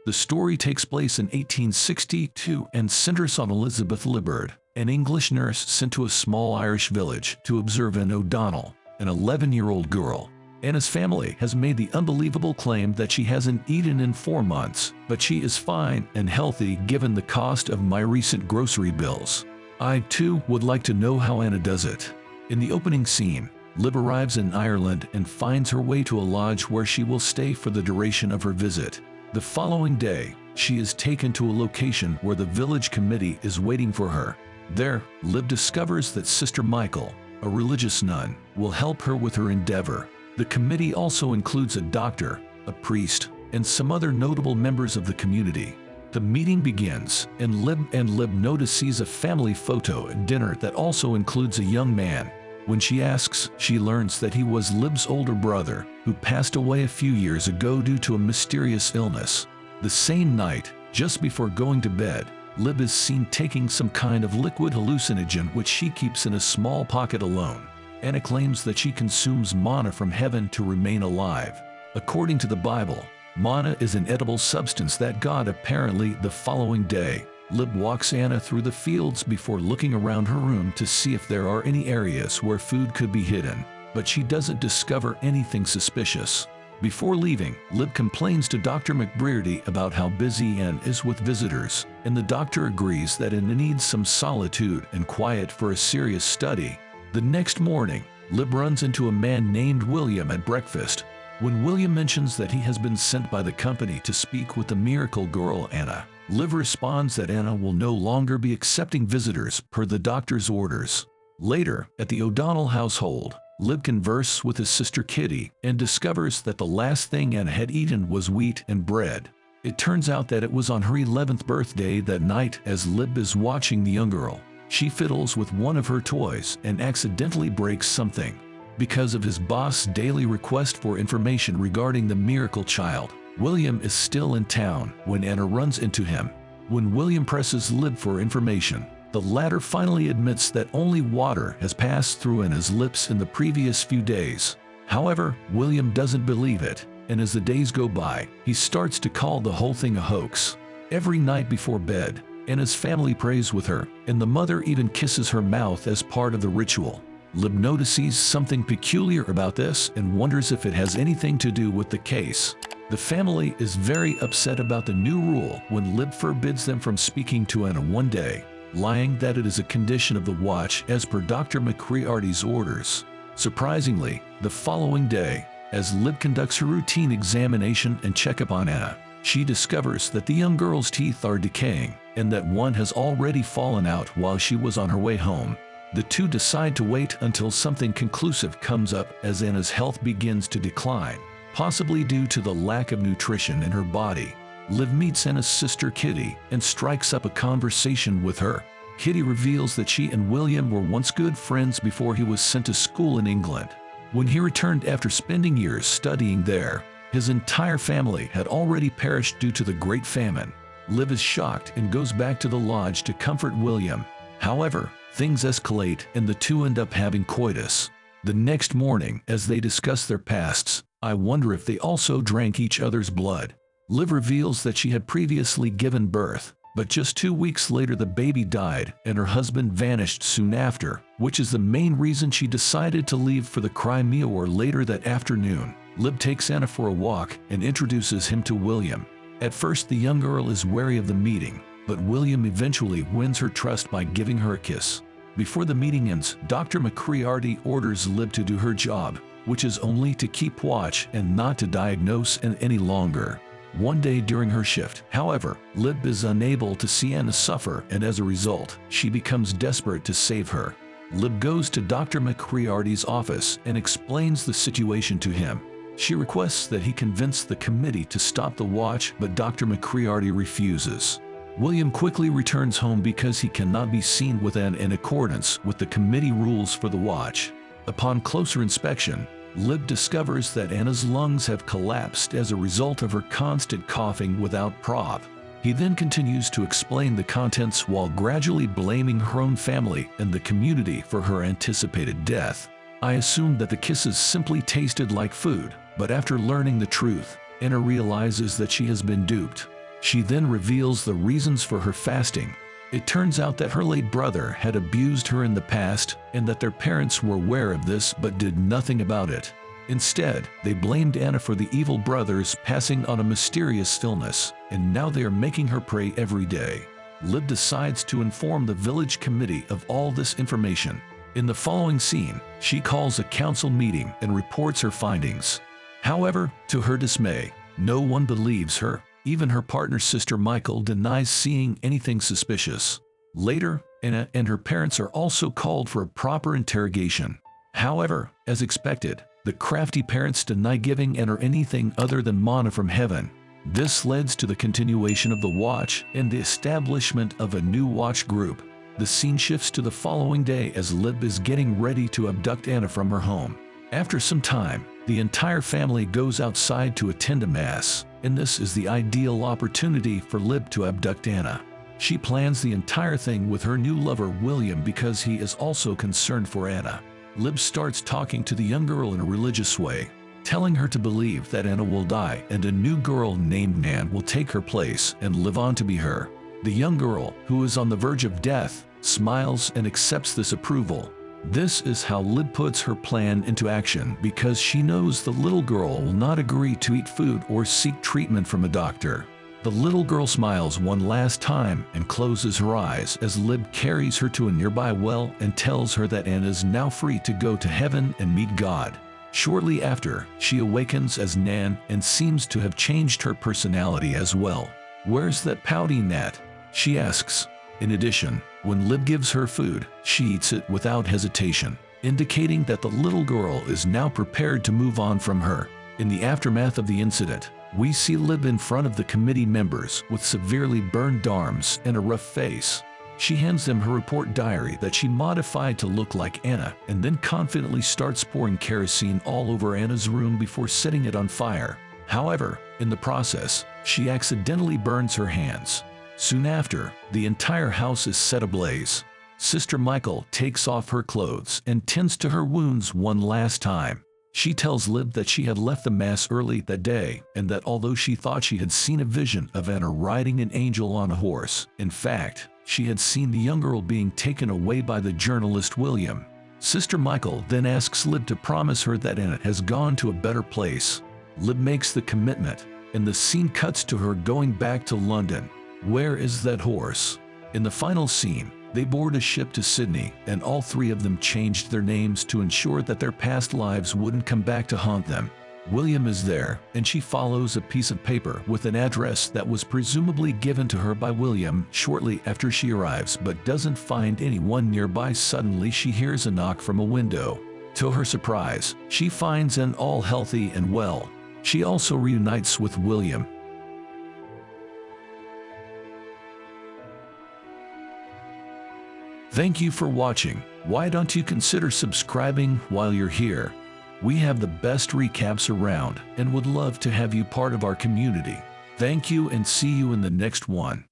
The story takes place in 1862 and centers on Elizabeth Libbard, an English nurse sent to a small Irish village to observe Anne O'Donnell, an 11-year-old girl. Anna's family has made the unbelievable claim that she hasn't eaten in 4 months, but she is fine and healthy given the cost of my recent grocery bills. I, too, would like to know how Anna does it. In the opening scene, Lib arrives in Ireland and finds her way to a lodge where she will stay for the duration of her visit. The following day, she is taken to a location where the village committee is waiting for her. There, Lib discovers that Sister Michael, a religious nun, will help her with her endeavor. The committee also includes a doctor, a priest, and some other notable members of the community. The meeting begins, and Lib notices a family photo at dinner that also includes a young man. When she asks, she learns that he was Lib's older brother, who passed away a few years ago due to a mysterious illness. The same night, just before going to bed, Lib is seen taking some kind of liquid hallucinogen which she keeps in a small pocket alone. Anna claims that she consumes manna from heaven to remain alive. According to the Bible, manna is an edible substance that God apparently the following day. Lib walks Anna through the fields before looking around her room to see if there are any areas where food could be hidden, but she doesn't discover anything suspicious. Before leaving, Lib complains to Dr. McBrearty about how busy Anne is with visitors, and the doctor agrees that Anna needs some solitude and quiet for a serious study. The next morning, Lib runs into a man named William at breakfast. When William mentions that he has been sent by the company to speak with the miracle girl Anna, Lib responds that Anna will no longer be accepting visitors per the doctor's orders. Later, at the O'Donnell household, Lib converses with his sister Kitty and discovers that the last thing Anna had eaten was wheat and bread. It turns out that it was on her 11th birthday that night. As Lib is watching the young girl, she fiddles with one of her toys and accidentally breaks something. Because of his boss' daily request for information regarding the miracle child, William is still in town when Anna runs into him. When William presses Lib for information, the latter finally admits that only water has passed through Anna's lips in the previous few days. However, William doesn't believe it, and as the days go by, he starts to call the whole thing a hoax. Every night before bed, Anna's family prays with her, and the mother even kisses her mouth as part of the ritual. Lib notices something peculiar about this and wonders if it has anything to do with the case. The family is very upset about the new rule when Lib forbids them from speaking to Anna one day, lying that it is a condition of the watch as per Dr. McCrearty's orders. Surprisingly, the following day, as Lib conducts her routine examination and checkup on Anna, she discovers that the young girl's teeth are decaying and that one has already fallen out while she was on her way home. The two decide to wait until something conclusive comes up as Anna's health begins to decline, possibly due to the lack of nutrition in her body. Liv meets Anna's sister Kitty and strikes up a conversation with her. Kitty reveals that she and William were once good friends before he was sent to school in England. When he returned after spending years studying there, his entire family had already perished due to the Great Famine. Liv is shocked and goes back to the lodge to comfort William. However, things escalate and the two end up having coitus. The next morning, as they discuss their pasts, I wonder if they also drank each other's blood. Liv reveals that she had previously given birth, but just 2 weeks later the baby died and her husband vanished soon after, which is the main reason she decided to leave for the Crimea War later that afternoon. Liv takes Anna for a walk and introduces him to William. At first the young girl is wary of the meeting, but William eventually wins her trust by giving her a kiss. Before the meeting ends, Dr. McCrearty orders Liv to do her job, which is only to keep watch and not to diagnose any longer. One day during her shift, however, Liv is unable to see Anna suffer, and as a result, she becomes desperate to save her. Liv goes to Dr. McCrearty's office and explains the situation to him. She requests that he convince the committee to stop the watch, but Dr. McCrearty refuses. William quickly returns home because he cannot be seen with Anna in accordance with the committee rules for the watch. Upon closer inspection, Liv discovers that Anna's lungs have collapsed as a result of her constant coughing without prop. He then continues to explain the contents while gradually blaming her own family and the community for her anticipated death. I assumed that the kisses simply tasted like food, but after learning the truth, Anna realizes that she has been duped. She then reveals the reasons for her fasting. It turns out that her late brother had abused her in the past and that their parents were aware of this but did nothing about it. Instead, they blamed Anna for the evil brothers passing on a mysterious illness, and now they are making her pray every day. Lib decides to inform the village committee of all this information. In the following scene, she calls a council meeting and reports her findings. However, to her dismay, no one believes her. Even her partner's sister Michael denies seeing anything suspicious. Later, Anna and her parents are also called for a proper interrogation. However, as expected, the crafty parents deny giving Anna anything other than manna from heaven. This leads to the continuation of the watch and the establishment of a new watch group. The scene shifts to the following day as Lib is getting ready to abduct Anna from her home. After some time, the entire family goes outside to attend a mass, and this is the ideal opportunity for Lib to abduct Anna. She plans the entire thing with her new lover William because he is also concerned for Anna. Lib starts talking to the young girl in a religious way, telling her to believe that Anna will die and a new girl named Nan will take her place and live on to be her. The young girl, who is on the verge of death, smiles and accepts this approval. This is how Lib puts her plan into action because she knows the little girl will not agree to eat food or seek treatment from a doctor. The little girl smiles one last time and closes her eyes as Lib carries her to a nearby well and tells her that Anna is now free to go to heaven and meet God. Shortly after, she awakens as Nan and seems to have changed her personality as well. "Where's that pouty Nat?" she asks. In addition, when Lib gives her food, she eats it without hesitation, indicating that the little girl is now prepared to move on from her. In the aftermath of the incident, we see Lib in front of the committee members with severely burned arms and a rough face. She hands them her report diary that she modified to look like Anna and then confidently starts pouring kerosene all over Anna's room before setting it on fire. However, in the process, she accidentally burns her hands. Soon after, the entire house is set ablaze. Sister Michael takes off her clothes and tends to her wounds one last time. She tells Lib that she had left the mass early that day and that although she thought she had seen a vision of Anna riding an angel on a horse, in fact, she had seen the young girl being taken away by the journalist William. Sister Michael then asks Lib to promise her that Anna has gone to a better place. Lib makes the commitment, and the scene cuts to her going back to London. Where is that horse? In the final scene, they board a ship to Sydney, and all three of them changed their names to ensure that their past lives wouldn't come back to haunt them. William is there, and she follows a piece of paper with an address that was presumably given to her by William shortly after she arrives but doesn't find anyone nearby. Suddenly she hears a knock from a window. To her surprise, she finds Anne all healthy and well. She also reunites with William. Thank you for watching. Why don't you consider subscribing while you're here? We have the best recaps around and would love to have you part of our community. Thank you and see you in the next one.